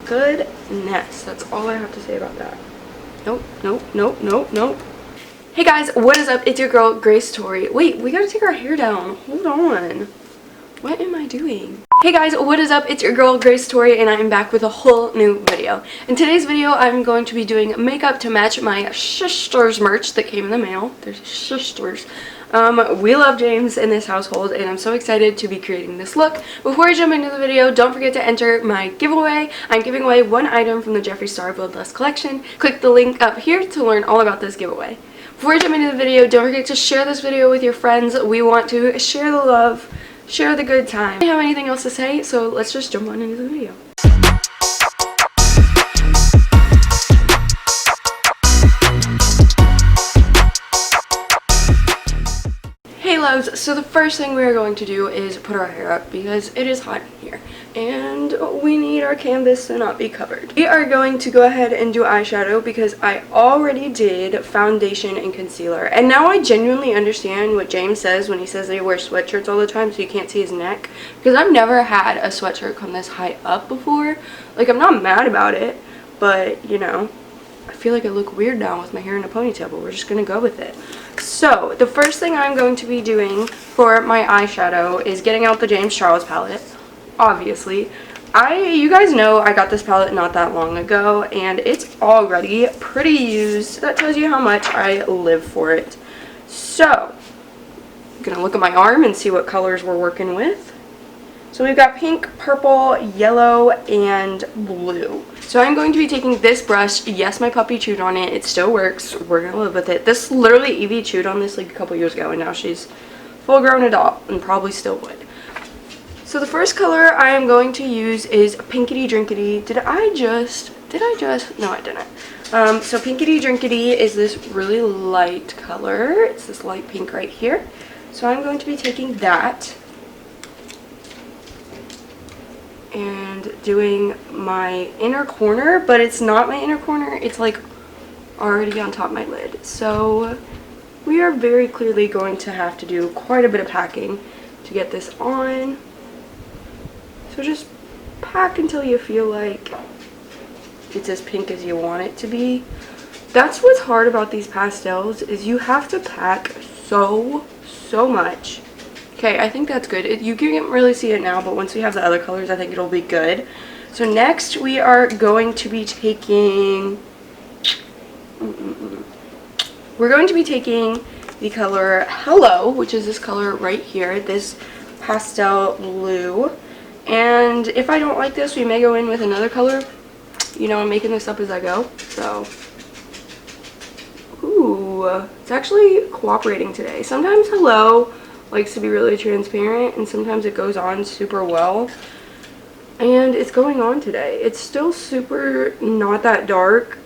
goodness. That's all I have to say about that. Nope, nope, nope, nope, nope. Hey guys, what is up? It's your girl, Grace Tori. Wait, we gotta take our hair down. Hold on. What am I doing? Hey guys, what is up? It's your girl, Grace Tori, and I'm back with a whole new video. In today's video, I'm going to be doing makeup to match my Sisters merch that came in the mail. There's Sisters. We love James in this household, and I'm so excited to be creating this look. Before I jump into the video, don't forget to enter my giveaway. I'm giving away one item from the Jeffree Star Bloodlust collection. Click the link up here to learn all about this giveaway. Before I jump into the video, don't forget to share this video with your friends. We want to share the love, share the good time. I don't have anything else to say, so let's just jump on into the video. Hey loves, so the first thing we are going to do is put our hair up because it is hot in here and we need our canvas to not be covered. We are going to go ahead and do eyeshadow because I already did foundation and concealer, and now I genuinely understand what James says when he says they wear sweatshirts all the time so you can't see his neck, because I've never had a sweatshirt come this high up before. Like, I'm not mad about it, but you know, I feel like I look weird now with my hair in a ponytail, but we're just gonna go with it. So the first thing I'm going to be doing for my eyeshadow is getting out the James Charles palette. Obviously, you guys know I got this palette not that long ago, and it's already pretty used. That tells you how much I live for it. So I'm gonna look at my arm and see what colors we're working with. So we've got pink, purple, yellow, and blue. So I'm going to be taking this brush. Yes, my puppy chewed on it. It still works. We're going to live with it. This, literally, Evie chewed on this like a couple years ago, and now she's full-grown adult and probably still would. So the first color I am going to use is Pinkity Drinkity. Did I just? No, I didn't. So Pinkity Drinkity is this really light color. It's this light pink right here. So I'm going to be taking that and doing my inner corner, but it's not my inner corner, it's like already on top of my lid. So we are very clearly going to have to do quite a bit of packing to get this on. So just pack until you feel like it's as pink as you want it to be. That's what's hard about these pastels, is you have to pack so much. Okay, I think that's good. You can't really see it now, but once we have the other colors, I think it'll be good. So next, we are going to be taking... We're going to be taking the color Hello, which is this color right here, this pastel blue. And if I don't like this, we may go in with another color. You know, I'm making this up as I go, so... Ooh, it's actually cooperating today. Sometimes Hello likes to be really transparent, and sometimes it goes on super well, and it's going on today. It's still super not that dark.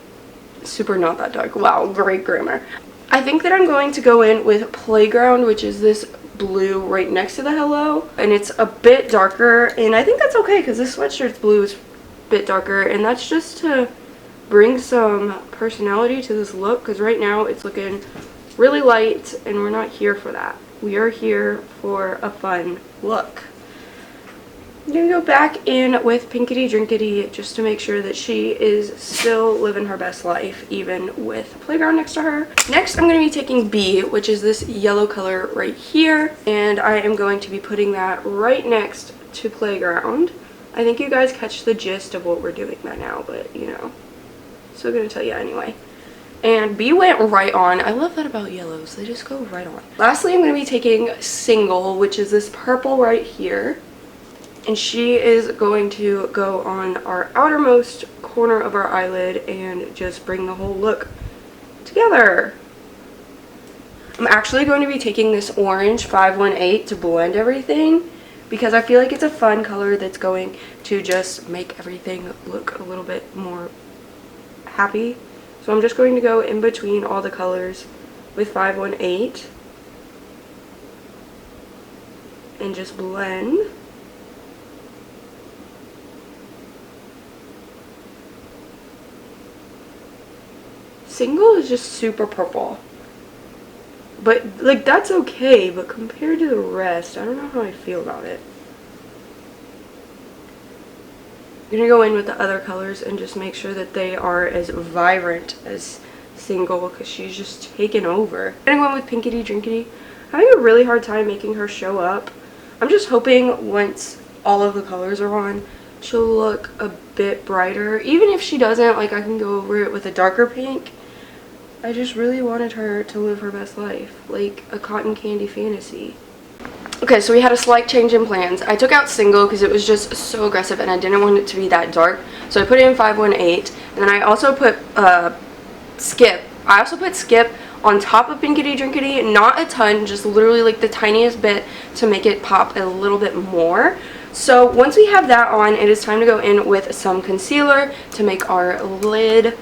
Wow, great grammar. I think that I'm going to go in with Playground, which is this blue right next to the Hello, and it's a bit darker, and I think that's okay because this sweatshirt's blue is a bit darker, and that's just to bring some personality to this look, because right now it's looking really light and we're not here for that. We are here for a fun look. I'm going to go back in with Pinkity Drinkity just to make sure that she is still living her best life, even with Playground next to her. Next, I'm going to be taking B, which is this yellow color right here, and I am going to be putting that right next to Playground. I think you guys catch the gist of what we're doing by now, but you know, still going to tell you anyway. And B went right on. I love that about yellows. They just go right on. Lastly, I'm going to be taking Single, which is this purple right here. And she is going to go on our outermost corner of our eyelid and just bring the whole look together. I'm actually going to be taking this orange 518 to blend everything, because I feel like it's a fun color that's going to just make everything look a little bit more happy. So I'm just going to go in between all the colors with 518 and just blend. Single is just super purple. But, like, that's okay, but compared to the rest, I don't know how I feel about it. gonna go in with the other colors and just make sure that they are as vibrant as Single, because she's just taken over. I'm gonna go in with Pinkity Drinkity. Having a really hard time making her show up. I'm just hoping once all of the colors are on, she'll look a bit brighter. Even if she doesn't, like, I can go over it with a darker pink. I just really wanted her to live her best life, like a cotton candy fantasy. Okay, so we had a slight change in plans. I took out Single because it was just so aggressive and I didn't want it to be that dark. So I put it in 518, and then I also put Skip. I also put Skip on top of Pinkity Drinkity, not a ton, just literally like the tiniest bit to make it pop a little bit more. So once we have that on, it is time to go in with some concealer to make our lid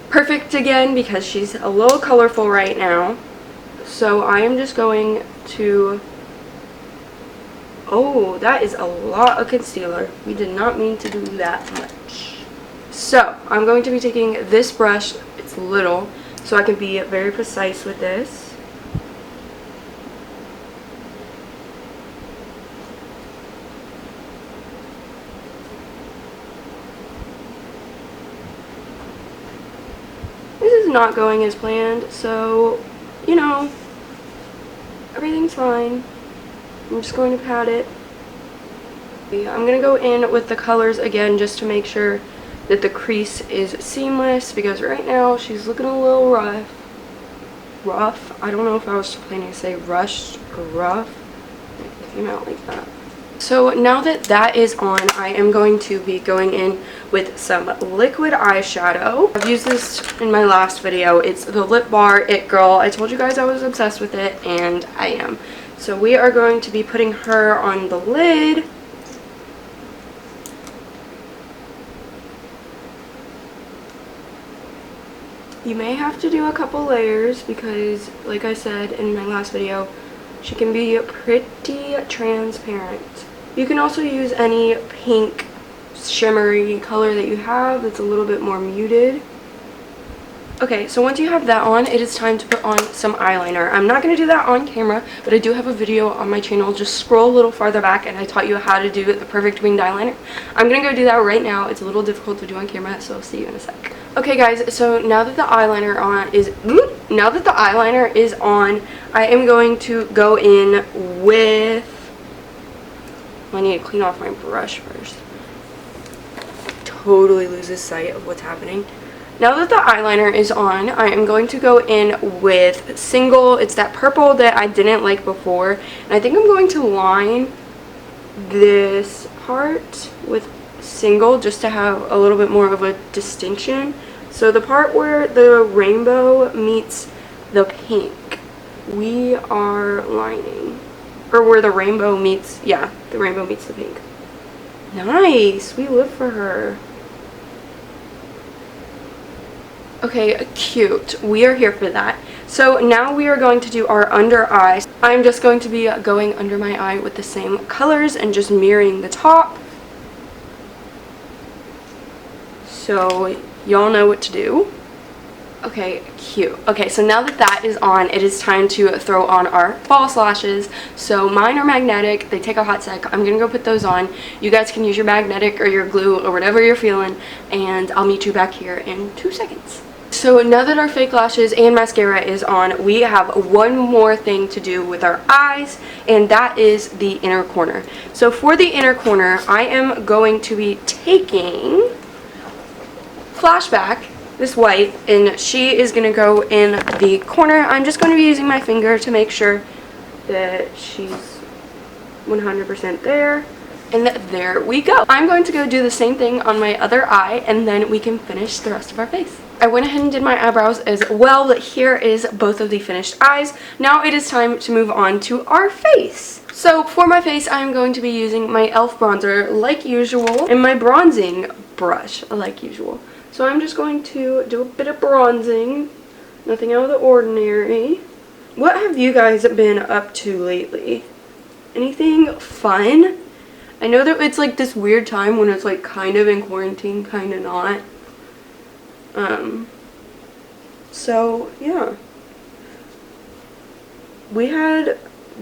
perfect again, because she's a little colorful right now. So I am just going to... Oh, that is a lot of concealer. We did not mean to do that much. So I'm going to be taking this brush. It's little, so I can be very precise with this. This is not going as planned, so, you know, everything's fine. I'm just going to pat it. I'm going to go in with the colors again just to make sure that the crease is seamless, because right now she's looking a little rough. I don't know if I was planning to say rushed or rough. It came out like that. So now that that is on, I am going to be going in with some liquid eyeshadow. I've used this in my last video. It's the Lip Bar It Girl. I told you guys I was obsessed with it, and I am. So we are going to be putting her on the lid. You may have to do a couple layers because, like I said in my last video, she can be pretty transparent. You can also use any pink shimmery color that you have that's a little bit more muted. Okay, so once you have that on, it is time to put on some eyeliner. I'm not going to do that on camera, but I do have a video on my channel. Just scroll a little farther back and I taught you how to do the perfect winged eyeliner. I'm going to go do that right now. It's a little difficult to do on camera, so I'll see you in a sec. Okay guys, so now that the eyeliner is on, I am going to go in with... I need to clean off my brush first. Totally loses sight of what's happening. Now that the eyeliner is on, I am going to go in with Single. It's that purple that I didn't like before. And I think I'm going to line this part with Single just to have a little bit more of a distinction. So the part where the rainbow meets the pink, we are lining. Or where the rainbow meets, yeah, the rainbow meets the pink. Nice, we live for her. Okay, cute. We are here for that. So now we are going to do our under eye. I'm just going to be going under my eye with the same colors and just mirroring the top. So y'all know what to do. Okay, cute. Okay, so now that that is on, it is time to throw on our false lashes. So mine are magnetic. They take a hot sec. I'm gonna go put those on. You guys can use your magnetic or your glue or whatever you're feeling, and I'll meet you back here in 2 seconds. So now that our fake lashes and mascara is on, we have one more thing to do with our eyes, and that is the inner corner. So for the inner corner, I am going to be taking Flashback, this white, and she is going to go in the corner. I'm just going to be using my finger to make sure that she's 100% there. And there we go. I'm going to go do the same thing on my other eye, and then we can finish the rest of our face. I went ahead and did my eyebrows as well. Here is both of the finished eyes. Now it is time to move on to our face. So for my face, I am going to be using my e.l.f. bronzer like usual and my bronzing brush like usual. So I'm just going to do a bit of bronzing. Nothing out of the ordinary. What have you guys been up to lately? Anything fun? I know that it's like this weird time when it's like kind of in quarantine, kind of not. So yeah. We had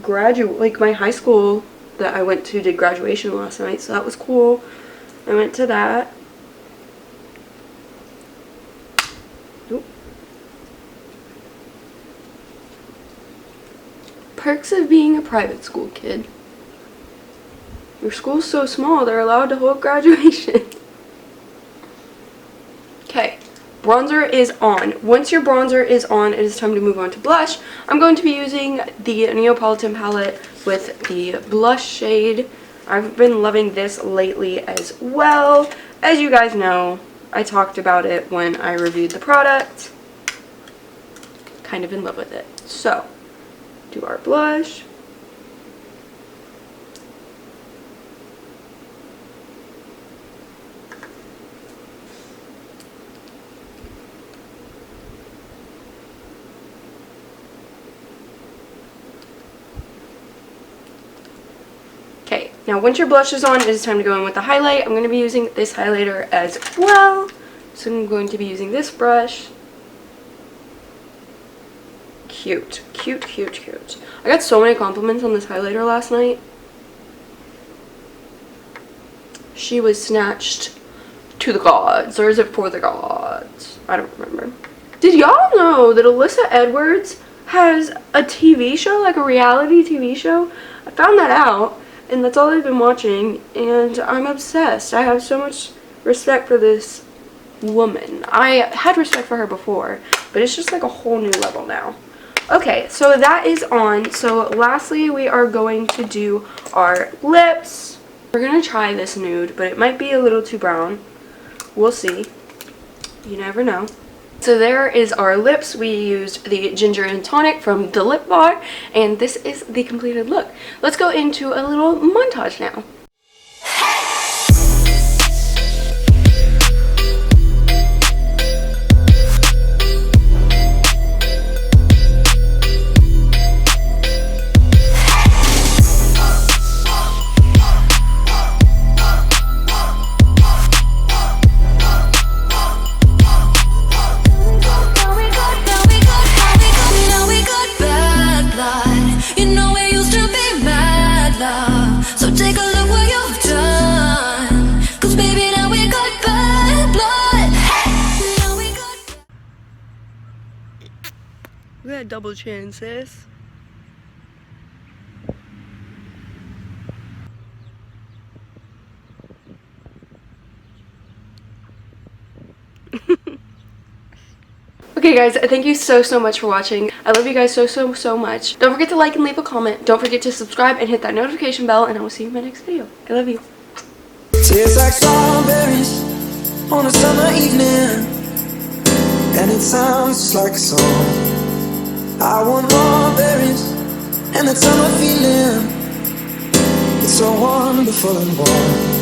my high school that I went to did graduation last night, so that was cool. I went to that. Oop. Perks of being a private school kid. Your school's so small, they're allowed to hold graduation. Okay, bronzer is on. Once your bronzer is on, it is time to move on to blush. I'm going to be using the Neapolitan palette with the blush shade. I've been loving this lately as well. As you guys know, I talked about it when I reviewed the product. Kind of in love with it. So, do our blush. Okay, now once your blush is on, it is time to go in with the highlight. I'm going to be using this highlighter as well. So I'm going to be using this brush. Cute, cute, cute, cute. I got so many compliments on this highlighter last night. She was snatched to the gods, or is it for the gods? I don't remember. Did y'all know that Alyssa Edwards has a TV show, like a reality TV show? I found that out, and that's all I've been watching, and I'm obsessed. I have so much respect for this woman. I had respect for her before, but it's just like a whole new level now. Okay, so that is on. So lastly, we are going to do our lips. We're going to try this nude, but it might be a little too brown. We'll see. You never know. So there is our lips. We used the Ginger and Tonic from the Lip Bar, and this is the completed look. Let's go into a little montage now. We got a double chin, sis. Okay guys, thank you so much for watching. I love you guys so much. Don't forget to like and leave a comment. Don't forget to subscribe and hit that notification bell, and I will see you in my next video. I love you. Tastes like strawberries on a summer evening, and it sounds just like a song. I want more berries and that summer feeling. It's so wonderful and warm.